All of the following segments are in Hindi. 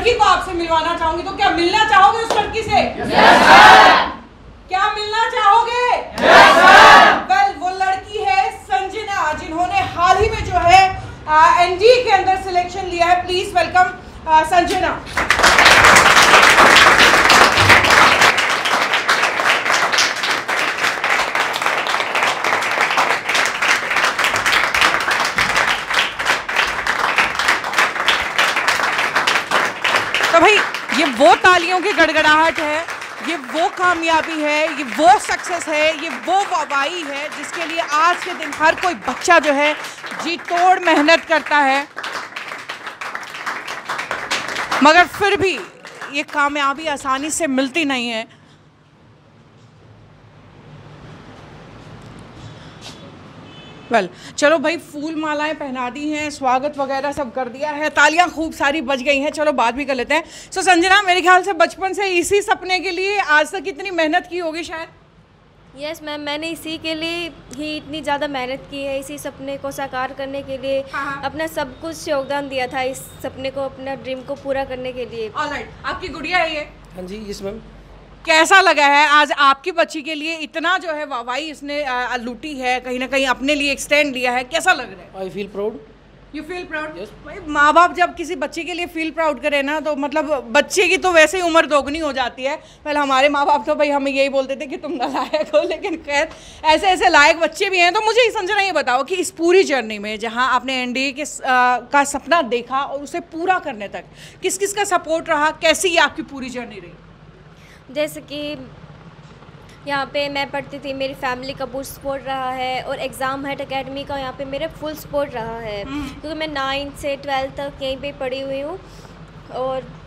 लड़की को आपसे मिलवाना चाहूंगी, तो क्या मिलना चाहोगे उस लड़की से? क्या मिलना चाहोगे? वेल, वो लड़की है संजना, जिन्होंने हाल ही में जो है एनडीए के अंदर सिलेक्शन लिया है। Please welcome Sanjana. तो भाई ये वो तालियों की गड़गड़ाहट है, ये वो कामयाबी है, ये वो सक्सेस है, ये वो वाहवाही है जिसके लिए आज के दिन हर कोई बच्चा जो है जी तोड़ मेहनत करता है, मगर फिर भी ये कामयाबी आसानी से मिलती नहीं है। वेल, चलो भाई, फूल मालाएं पहना दी हैं, स्वागत वगैरह सब कर दिया है, तालियां खूब सारी बज गई हैं, चलो बात भी कर लेते हैं। सो संजना, मेरे ख्याल से बचपन से इसी सपने के लिए आज तक इतनी मेहनत की होगी शायद। यस मैम, मैंने इसी के लिए ही इतनी ज़्यादा मेहनत की है, इसी सपने को साकार करने के लिए अपना सब कुछ योगदान दिया था, इस सपने को, अपना ड्रीम को पूरा करने के लिए। ऑलराइट, आपकी गुड़िया है ये? हाँ जी, यस मैम। कैसा लगा है आज आपकी बच्ची के लिए इतना जो है वाहवाही इसने लूटी है, कहीं ना कहीं अपने लिए एक्सटेंड लिया है, कैसा लग रहा है? I feel proud. You feel proud? Yes. भाई, माँ बाप जब किसी बच्चे के लिए फील प्राउड करे ना, तो मतलब बच्चे की तो वैसे ही उम्र दोगुनी हो जाती है। पहले हमारे माँ बाप तो भाई हमें यही बोलते थे कि तुम नालायक हो, लेकिन खैर ऐसे ऐसे लायक बच्चे भी हैं। तो मुझे संजना ये बताओ कि इस पूरी जर्नी में जहाँ आपने एनडीए के का सपना देखा और उसे पूरा करने तक किस किस का सपोर्ट रहा, कैसी आपकी पूरी जर्नी रही? जैसे कि यहाँ पे मैं पढ़ती थी, मेरी फैमिली का पूरा सपोर्ट रहा है, और एग्ज़ाम हेड एकेडमी का यहाँ पे मेरा फुल सपोर्ट रहा है, क्योंकि मैं 9th से 12th तक यहीं पे पढ़ी हुई हूँ। और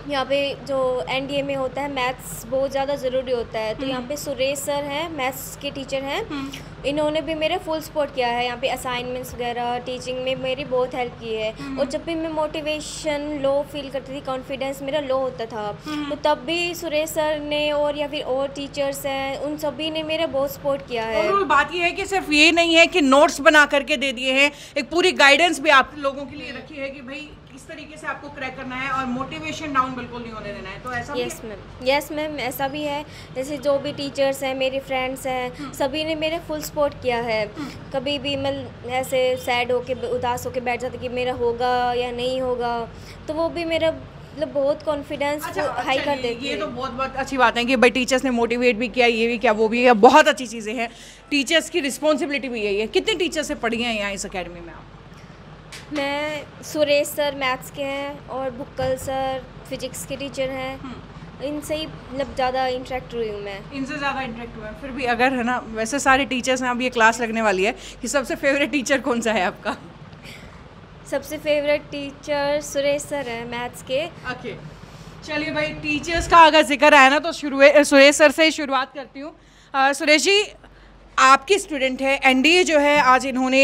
यहाँ पे जो एनडीए में होता है मैथ्स बहुत ज़्यादा ज़रूरी होता है, तो यहाँ पे सुरेश सर हैं, मैथ्स के टीचर हैं, इन्होंने भी मेरा फुल सपोर्ट किया है। यहाँ पे असाइनमेंट्स वगैरह, टीचिंग में मेरी बहुत हेल्प की है। और जब भी मैं मोटिवेशन लो फील करती थी, कॉन्फिडेंस मेरा लो होता था, तो तब भी सुरेश सर ने और या फिर और टीचर्स हैं, उन सभी ने मेरा बहुत सपोर्ट किया है। और बात ये है कि सिर्फ ये नहीं है कि नोट्स बना करके दे दिए हैं, एक पूरी गाइडेंस भी आप लोगों के लिए रखी है कि भाई किस तरीके से आपको क्रैक करना है और मोटिवेशन डाउन बिल्कुल नहीं होने देना है। तो ऐसा यस मैम, यस मैम, ऐसा भी है। जैसे जो भी टीचर्स हैं, मेरे फ्रेंड्स हैं, सभी ने मेरा फुल सपोर्ट किया है। कभी भी मैं ऐसे सैड होके, उदास होके बैठ जाती कि मेरा होगा या नहीं होगा, तो वो भी मेरा मतलब बहुत कॉन्फिडेंस हाई कर देती है। ये तो बहुत बहुत अच्छी बात है कि भाई टीचर्स ने मोटिवेट भी किया, ये भी किया, वो भी किया, बहुत अच्छी चीज़ें हैं। टीचर्स की रिस्पॉन्सिबिलिटी भी यही है। कितने टीचर्स से पढ़ी हैं यहाँ इस अकेडमी में आप? मैं सुरेश सर मैथ्स के हैं, और बुक्कल सर फिजिक्स के टीचर हैं, इनसे ही मतलब ज़्यादा इंटरेक्ट हुई हूँ मैं। इनसे ज़्यादा इंटरेक्ट हुआ है। फिर भी अगर है ना, वैसे सारे टीचर्स हैं, अब ये क्लास लगने वाली है, कि सबसे फेवरेट टीचर कौन सा है आपका? सबसे फेवरेट टीचर सुरेश सर हैं मैथ्स के। ओके, चलिए भाई, टीचर्स का अगर जिक्र आया ना, तो सुरेश सर से ही शुरुआत करती हूँ। सुरेश जी, आपकी स्टूडेंट है, एनडीए जो है आज इन्होंने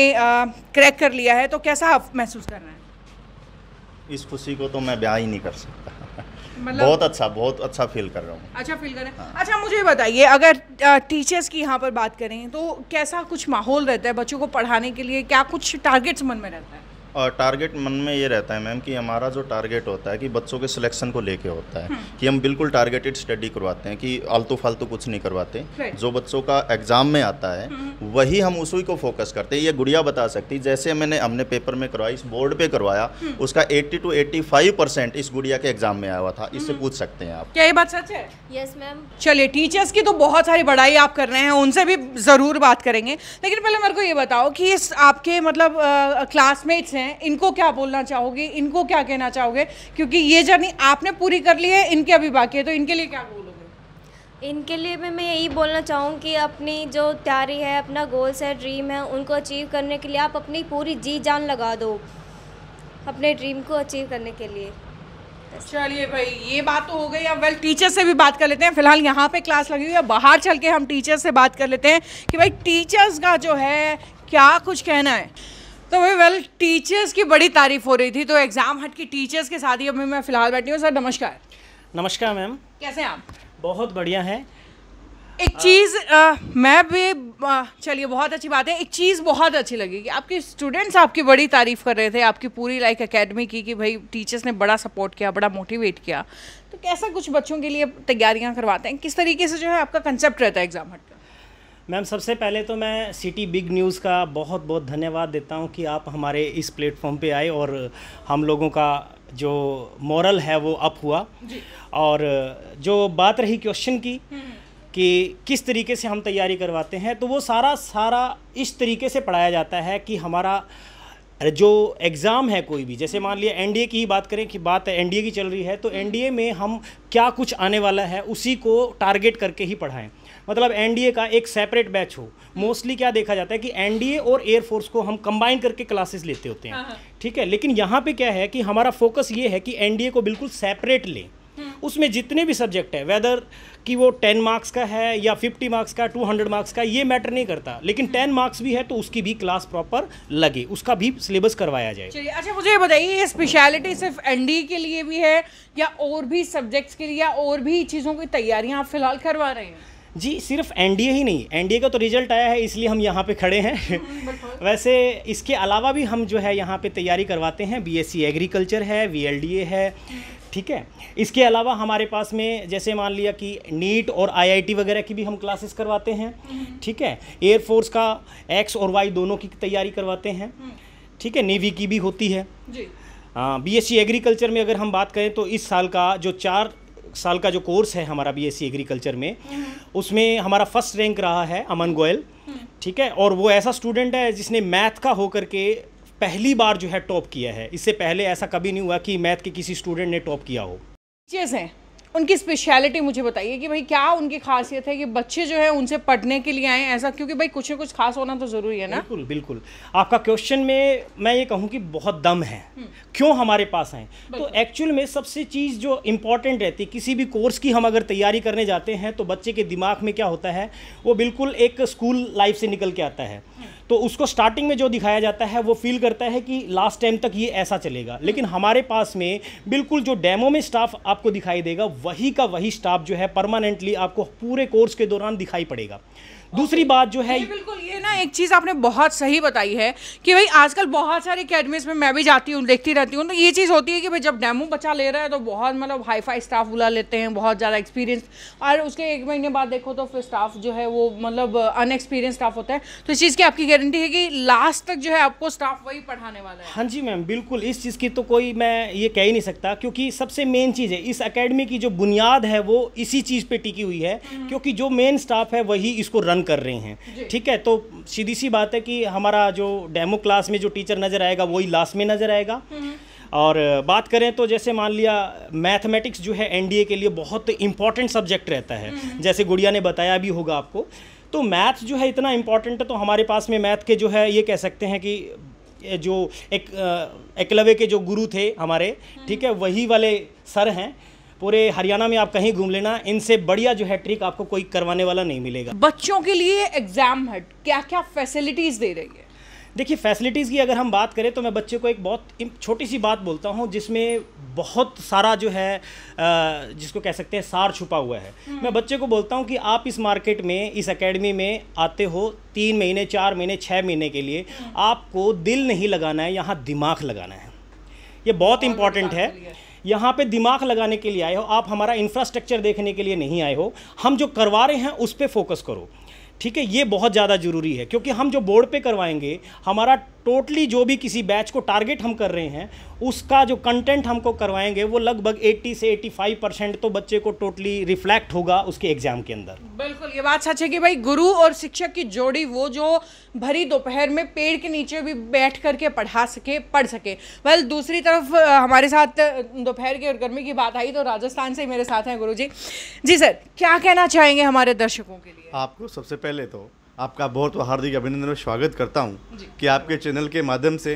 क्रैक कर लिया है, तो कैसा आप महसूस कर रहे हैं? इस खुशी को तो मैं बयां ही नहीं कर सकता। मतलब बहुत अच्छा फील कर रहा हूँ। अच्छा फील कर रहे हैं। हाँ। अच्छा, मुझे बताइए, अगर टीचर्स की यहाँ पर बात करें तो कैसा कुछ माहौल रहता है बच्चों को पढ़ाने के लिए? क्या कुछ टारगेट्स मन में रहता है? और टारगेट मन में ये रहता है मैम कि हमारा जो टारगेट होता है कि बच्चों के सिलेक्शन को लेके होता है कि हम बिल्कुल टारगेटेड स्टडी करवाते हैं, कि आलतू फालतू कुछ नहीं करवाते। जो बच्चों का एग्जाम में आता है वही हम उसी को फोकस करते हैं। ये गुड़िया बता सकती, जैसे हमने पेपर में करवाया, इस बोर्ड पे करवाया, उसका 80 to 85% इस गुड़िया के एग्जाम में आया हुआ था। इससे पूछ सकते हैं आप। क्या ये बात सच है? Yes ma'am. चलिए, टीचर्स की तो बहुत सारी बड़ाई आप कर रहे हैं, उनसे भी ज़रूर बात करेंगे, लेकिन पहले मेरे को ये बताओ कि इस आपके मतलब क्लासमेट्स हैं, इनको क्या बोलना चाहोगे, इनको क्या कहना चाहोगे? क्योंकि ये जर्नी आपने पूरी कर ली है, इनके अभी बाकी है, तो इनके लिए क्या बोलोगे? इनके लिए भी मैं यही बोलना चाहूँ कि अपनी जो तैयारी है, अपना गोल्स है, ड्रीम है, उनको अचीव करने के लिए आप अपनी पूरी जी जान लगा दो, अपने ड्रीम को अचीव करने के लिए। चलिए भाई, ये बात तो हो गई। अब वेल, टीचर से भी बात कर लेते हैं। फिलहाल यहाँ पे क्लास लगी हुई है, बाहर चल के हम टीचर से बात कर लेते हैं कि भाई टीचर्स का जो है क्या कुछ कहना है। तो भाई वेल, टीचर्स की बड़ी तारीफ हो रही थी, तो एग्जाम हट की टीचर्स के साथ ही अभी मैं फिलहाल बैठी हूँ। सर नमस्कार। नमस्कार मैम। कैसे हैं आप? बहुत बढ़िया है। एक चीज़ मैं भी चलिए बहुत अच्छी बात है। एक चीज़ बहुत अच्छी लगी कि आपके स्टूडेंट्स आपकी बड़ी तारीफ़ कर रहे थे, आपकी पूरी लाइक एकेडमी की, कि भाई टीचर्स ने बड़ा सपोर्ट किया, बड़ा मोटिवेट किया। तो कैसा कुछ बच्चों के लिए तैयारियां करवाते हैं, किस तरीके से जो है आपका कंसेप्ट रहता है एग्जाम हट का? मैम सबसे पहले तो मैं सिटी बिग न्यूज़ का बहुत बहुत धन्यवाद देता हूं कि आप हमारे इस प्लेटफॉर्म पे आए और हम लोगों का जो मोरल है वो अप हुआ। और जो बात रही क्वेश्चन की कि किस तरीके से हम तैयारी करवाते हैं, तो वो सारा इस तरीके से पढ़ाया जाता है कि हमारा जो एग्ज़ाम है कोई भी, जैसे मान लिया एनडीए की ही बात करें कि बात एनडीए की चल रही है, तो एनडीए में हम क्या कुछ आने वाला है उसी को टारगेट करके ही पढ़ाएं। मतलब एनडीए का एक सेपरेट बैच हो। मोस्टली क्या देखा जाता है कि एनडीए और एयरफोर्स को हम कंबाइन करके क्लासेस लेते होते हैं, ठीक है। लेकिन यहाँ पे क्या है कि हमारा फोकस ये है कि एनडीए को बिल्कुल सेपरेट लें। उसमें जितने भी सब्जेक्ट है, वेदर कि वो 10 मार्क्स का है या 50 मार्क्स का, 200 मार्क्स का, ये मैटर नहीं करता। लेकिन 10 मार्क्स भी है तो उसकी भी क्लास प्रॉपर लगे, उसका भी सिलेबस करवाया जाए। चलिए, अच्छा मुझे ये बताइए, ये स्पेशलिटी सिर्फ एनडीए के लिए भी है या और भी सब्जेक्ट्स के लिए या और भी चीज़ों की तैयारियां आप फिलहाल करवा रहे हैं? जी सिर्फ एनडीए ही नहीं, एनडीए का तो रिजल्ट आया है इसलिए हम यहाँ पे खड़े हैं। वैसे इसके अलावा भी हम जो है यहाँ पे तैयारी करवाते हैं। बीएससी एग्रीकल्चर है, वीएलडीए है, ठीक है। इसके अलावा हमारे पास में जैसे मान लिया कि नीट और आईआईटी वगैरह की भी हम क्लासेस करवाते हैं, ठीक है। एयरफोर्स का एक्स और वाई दोनों की तैयारी करवाते हैं, ठीक है। नेवी की भी होती है जी। बीएससी एग्रीकल्चर में अगर हम बात करें तो इस साल का जो 4 साल का जो कोर्स है हमारा बीएससी एग्रीकल्चर में, उसमें हमारा फर्स्ट रैंक रहा है अमन गोयल, ठीक है। और वो ऐसा स्टूडेंट है जिसने मैथ का होकर के पहली बार जो है टॉप किया है। इससे पहले ऐसा कभी नहीं हुआ कि मैथ के किसी स्टूडेंट ने टॉप किया हो। टीचर्स हैं, उनकी स्पेशलिटी मुझे बताइए कि भाई क्या उनकी खासियत है कि बच्चे जो है उनसे पढ़ने के लिए आए ऐसा, क्योंकि भाई कुछ ना कुछ खास होना तो ज़रूरी है ना। बिल्कुल बिल्कुल, आपका क्वेश्चन में मैं ये कहूँ कि बहुत दम है। क्यों हमारे पास आए, तो एक्चुअल में सबसे चीज़ जो इम्पॉर्टेंट रहती है किसी भी कोर्स की, हम अगर तैयारी करने जाते हैं तो बच्चे के दिमाग में क्या होता है, वो बिल्कुल एक स्कूल लाइफ से निकल के आता है। तो उसको स्टार्टिंग में जो दिखाया जाता है वो फील करता है कि लास्ट टाइम तक ये ऐसा चलेगा। लेकिन हमारे पास में बिल्कुल जो डेमो में स्टाफ आपको दिखाई देगा वही का वही स्टाफ जो है परमानेंटली आपको पूरे कोर्स के दौरान दिखाई पड़ेगा। दूसरी बात जो है, बिल्कुल ये ना एक चीज़ आपने बहुत सही बताई है कि भाई आजकल बहुत सारी अकेडमीज में मैं भी जाती हूँ, देखती रहती हूँ, तो ये चीज़ होती है कि भाई जब डेमो बच्चा ले रहा है तो बहुत मतलब हाई फाई स्टाफ बुला लेते हैं, बहुत ज़्यादा एक्सपीरियंस, और उसके 1 महीने बाद देखो तो फिर स्टाफ जो है वो मतलब अनएक्सपीरियंस स्टाफ होता है। तो इस चीज़ की आपकी गारंटी है कि लास्ट तक जो है आपको स्टाफ वही पढ़ाने वाला है? हाँ जी मैम बिल्कुल, इस चीज़ की तो कोई मैं ये कह ही नहीं सकता, क्योंकि सबसे मेन चीज़ है इस एकेडमी की जो बुनियाद है वो इसी चीज़ पे टिकी हुई है, क्योंकि जो मेन स्टाफ है वही इसको रन कर रहे हैं, ठीक है। तो सीधी सी बात है कि हमारा जो डेमो क्लास में जो टीचर नज़र आएगा वही लास्ट में नज़र आएगा। और बात करें तो जैसे मान लिया मैथमेटिक्स जो है एनडीए के लिए बहुत इंपॉर्टेंट सब्जेक्ट रहता है, जैसे गुड़िया ने बताया भी होगा आपको। तो मैथ जो है इतना इंपॉर्टेंट है, तो हमारे पास में मैथ के जो है ये कह सकते हैं कि जो एकलव्य के जो गुरु थे हमारे, ठीक है, वही वाले सर हैं। पूरे हरियाणा में आप कहीं घूम लेना, इनसे बढ़िया जो है ट्रिक आपको कोई करवाने वाला नहीं मिलेगा। बच्चों के लिए एग्जाम हट क्या क्या फैसिलिटीज़ दे रही है? देखिए फैसिलिटीज़ की अगर हम बात करें तो मैं बच्चे को एक बहुत छोटी सी बात बोलता हूँ जिसमें बहुत सारा जो है जिसको कह सकते हैं सार छुपा हुआ है। मैं बच्चे को बोलता हूँ कि आप इस मार्केट में, इस एकेडमी में आते हो 3 महीने, 4 महीने, 6 महीने के लिए, आपको दिल नहीं लगाना है, यहाँ दिमाग लगाना है। ये बहुत इंपॉर्टेंट है। यहाँ पे दिमाग लगाने के लिए आए हो आप, हमारा इंफ्रास्ट्रक्चर देखने के लिए नहीं आए हो। हम जो करवा रहे हैं उस पर फोकस करो, ठीक है। ये बहुत ज़्यादा ज़रूरी है, क्योंकि हम जो बोर्ड पे करवाएंगे, हमारा टोटली जो भी किसी बैच को टारगेट हम कर रहे हैं उसका जो कंटेंट हमको करवाएंगे वो लगभग 80 से 85% तो बच्चे को टोटली रिफ्लेक्ट होगा उसके एग्जाम के अंदर। बिल्कुल ये बात सच है कि भाई गुरु और शिक्षक की जोड़ी, वो जो भरी दोपहर में पेड़ के नीचे भी बैठ करके पढ़ सके। वेल दूसरी तरफ हमारे साथ दोपहर की और गर्मी की बात आई तो राजस्थान से मेरे साथ हैं गुरुजी। जी सर, क्या कहना चाहेंगे हमारे दर्शकों के लिए? आपको सबसे पहले तो आपका बहुत हार्दिक अभिनंदन और स्वागत करता हूं कि आपके चैनल के माध्यम से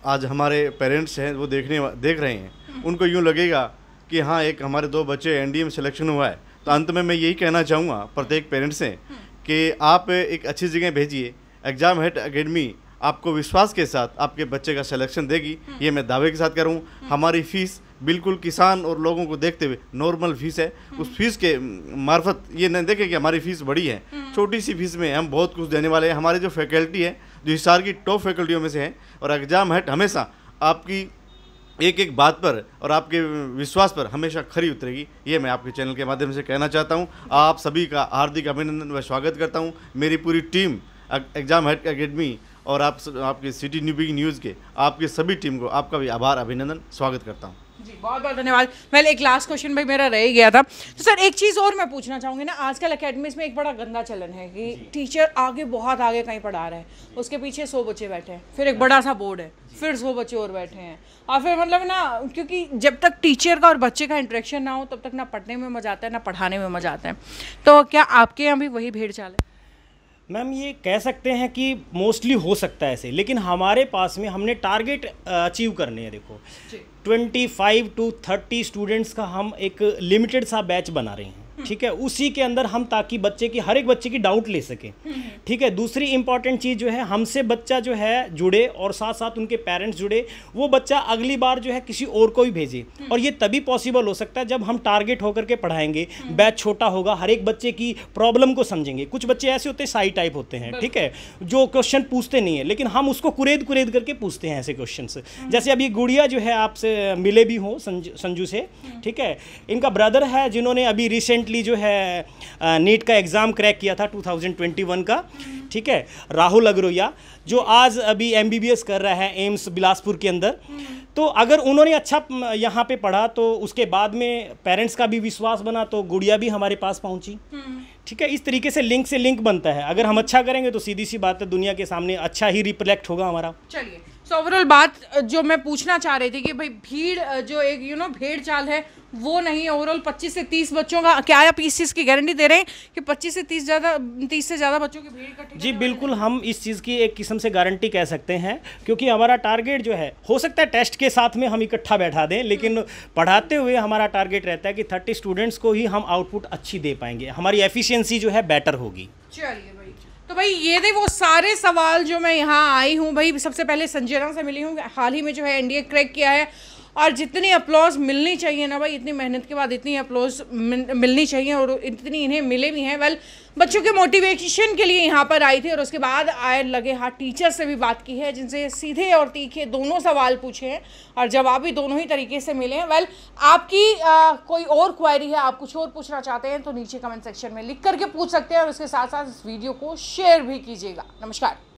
आज हमारे पेरेंट्स हैं वो देख रहे हैं, उनको यूँ लगेगा कि हाँ एक हमारे 2 बच्चे एनडीए में सिलेक्शन हुआ है। तो अंत में मैं यही कहना चाहूँगा प्रत्येक पेरेंट्स से कि आप एक अच्छी जगह भेजिए। एग्जाम हट एकेडमी आपको विश्वास के साथ आपके बच्चे का सिलेक्शन देगी, ये मैं दावे के साथ करूँ। हमारी फ़ीस बिल्कुल किसान और लोगों को देखते हुए नॉर्मल फीस है। उस फीस के मार्फत ये नहीं देखें कि हमारी फ़ीस बड़ी है, छोटी सी फीस में हम बहुत कुछ देने वाले हैं। हमारी जो फैकल्टी है जो हिसार की टॉप फैकल्टियों में से है, और एग्ज़ाम हट हमेशा आपकी एक एक बात पर और आपके विश्वास पर हमेशा खरी उतरेगी। ये मैं आपके चैनल के माध्यम से कहना चाहता हूँ। आप सभी का हार्दिक अभिनंदन व स्वागत करता हूँ। मेरी पूरी टीम एग्ज़ाम हट एकेडमी और आपके सिटी बिग न्यूज़ के आपके सभी टीम को आपका भी आभार अभिनंदन स्वागत करता हूँ। जी बहुत बहुत धन्यवाद। वेल एक लास्ट क्वेश्चन भाई मेरा रह ही गया था, तो सर एक चीज़ और मैं पूछना चाहूँगी ना, आजकल एकेडमीज में एक बड़ा गंदा चलन है कि टीचर आगे बहुत आगे कहीं पढ़ा रहे हैं, उसके पीछे 100 बच्चे बैठे हैं, फिर एक बड़ा सा बोर्ड है, फिर 100 बच्चे और बैठे हैं, और फिर मतलब ना, क्योंकि जब तक टीचर का और बच्चे का इंटरेक्शन ना हो तब तक ना पढ़ने में मज़ा आता है ना पढ़ाने में मज़ा आता है। तो क्या आपके यहाँ भी वही भेड़ चाल है? मैम ये कह सकते हैं कि मोस्टली हो सकता है ऐसे, लेकिन हमारे पास में हमने टारगेट अचीव करने हैं। देखो 25 to 30 स्टूडेंट्स का हम एक लिमिटेड सा बैच बना रहे हैं, ठीक है, उसी के अंदर हम ताकि बच्चे की हर एक बच्चे की डाउट ले सकें, ठीक है। दूसरी इंपॉर्टेंट चीज़ जो है, हमसे बच्चा जो है जुड़े और साथ साथ उनके पेरेंट्स जुड़े, वो बच्चा अगली बार जो है किसी और को भी भेजे, और ये तभी पॉसिबल हो सकता है जब हम टारगेट होकर के पढ़ाएंगे, बैच छोटा होगा, हर एक बच्चे की प्रॉब्लम को समझेंगे। कुछ बच्चे ऐसे होते हैं साई टाइप होते हैं, ठीक है, जो क्वेश्चन पूछते नहीं है, लेकिन हम उसको कुरेद करके पूछते हैं ऐसे क्वेश्चन। जैसे अभी गुड़िया जो है आपसे मिले भी हो संजू से, ठीक है, इनका ब्रदर है जिन्होंने अभी रिसेंटली जो है नीट का एग्ज़ाम क्रैक किया था 2021 का, ठीक है, राहुल अग्रोया, जो आज अभी MBBS कर रहा है एम्स बिलासपुर के अंदर। तो अगर उन्होंने अच्छा यहाँ पे पढ़ा तो उसके बाद में पेरेंट्स का भी विश्वास बना, तो गुड़िया भी हमारे पास पहुँची, ठीक है। इस तरीके से लिंक बनता है। अगर हम अच्छा करेंगे तो सीधी सी बात है, दुनिया के सामने अच्छा ही रिफ्लेक्ट होगा हमारा। चलिए, सो ओवरऑल बात जो मैं पूछना चाह रही थी कि भाई भीड़ जो एक भेड़ चाल है वो नहीं, ओवरऑल 25 से 30 बच्चों का क्या आप इस चीज़ की गारंटी दे रहे हैं कि 25 से 30 से ज़्यादा बच्चों की भीड़ इकट्ठी? जी बिल्कुल, हम इस चीज़ की एक किस्म से गारंटी कह सकते हैं, क्योंकि हमारा टारगेट जो है, हो सकता है टेस्ट के साथ में हम इकट्ठा बैठा दें, लेकिन पढ़ाते हुए हमारा टारगेट रहता है कि 30 स्टूडेंट्स को ही हम आउटपुट अच्छी दे पाएंगे, हमारी एफिशिएंसी जो है बेटर होगी। चलिए भाई, तो भाई ये थे वो सारे सवाल जो मैं यहाँ आई हूँ। भाई सबसे पहले संजना से मिली हूँ, हाल ही में जो है NDA क्रैक किया है, और जितनी अप्लॉज मिलनी चाहिए ना भाई, इतनी मेहनत के बाद इतनी अप्लॉज मिलनी चाहिए, और इतनी इन्हें मिले भी हैं। वेल बच्चों के मोटिवेशन के लिए यहाँ पर आई थी, और उसके बाद आए लगे हाथ टीचर से भी बात की है, जिनसे सीधे और तीखे दोनों सवाल पूछे हैं और जवाब भी दोनों ही तरीके से मिले हैं। वेल आपकी कोई और क्वेरी है, आप कुछ और पूछना चाहते हैं तो नीचे कमेंट सेक्शन में लिख करके पूछ सकते हैं, और उसके साथ साथ इस वीडियो को शेयर भी कीजिएगा। नमस्कार।